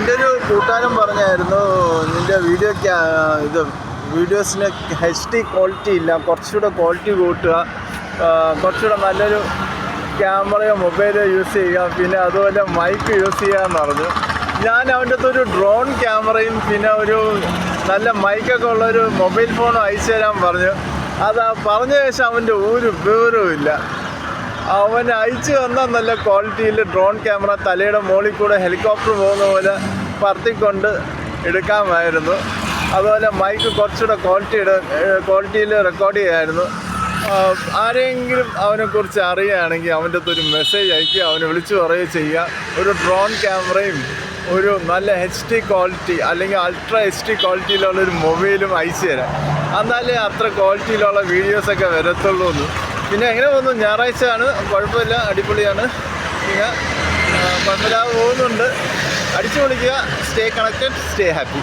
എൻ്റെ ഒരു കൂട്ടുകാരൻ പറഞ്ഞായിരുന്നു നിൻ്റെ വീഡിയോസിന് HD ക്വാളിറ്റി ഇല്ല, കുറച്ചുകൂടെ ക്വാളിറ്റി കൂട്ടുക, കുറച്ചുകൂടെ നല്ലൊരു ക്യാമറയോ മൊബൈലോ യൂസ് ചെയ്യുക, പിന്നെ അതുപോലെ മൈക്ക് യൂസ് ചെയ്യാമെന്ന് പറഞ്ഞു. ഞാൻ അവൻ്റെ അടുത്ത് ഒരു ഡ്രോൺ ക്യാമറയും പിന്നെ ഒരു നല്ല മൈക്കൊക്കെ ഉള്ളൊരു മൊബൈൽ ഫോണും അയച്ചു തരാൻ പറഞ്ഞു. അത് പറഞ്ഞ ശേഷം അവൻ്റെ ഒരു വിവരവും ഇല്ല. അവൻ അയച്ചു തന്നാൽ നല്ല ക്വാളിറ്റിയിൽ ഡ്രോൺ ക്യാമറ തലയുടെ മുകളിൽ കൂടെ ഹെലികോപ്റ്റർ പോകുന്ന പോലെ പറത്തിക്കൊണ്ട് എടുക്കാമായിരുന്നു. അതുപോലെ മൈക്ക് കുറച്ചുകൂടെ ക്വാളിറ്റിയിൽ റെക്കോർഡ് ചെയ്യാമായിരുന്നു. ആരെങ്കിലും അവനെക്കുറിച്ച് അറിയുകയാണെങ്കിൽ അവൻ്റെ അടുത്ത് ഒരു മെസ്സേജ് അയക്കുക, അവനെ വിളിച്ചു പറയുകയോ ചെയ്യുക. ഒരു ഡ്രോൺ ക്യാമറയും ഒരു നല്ല HD ക്വാളിറ്റി അല്ലെങ്കിൽ അൾട്രാ HD ക്വാളിറ്റിയിലുള്ളൊരു മൊബൈലും അയച്ചു തരാം. എന്നാലേ അത്ര ക്വാളിറ്റിയിലുള്ള വീഡിയോസൊക്കെ വരത്തുള്ളൂ എന്ന്. പിന്നെ എങ്ങനെ പോകുന്നു? ഞായറാഴ്ചയാണ്, കുഴപ്പമില്ല, അടിപൊളിയാണ്. പിന്നെ കുഴപ്പമില്ലാതെ പോകുന്നുണ്ട്. അടിച്ചു പൊളിക്കുക. Stay connected, stay happy.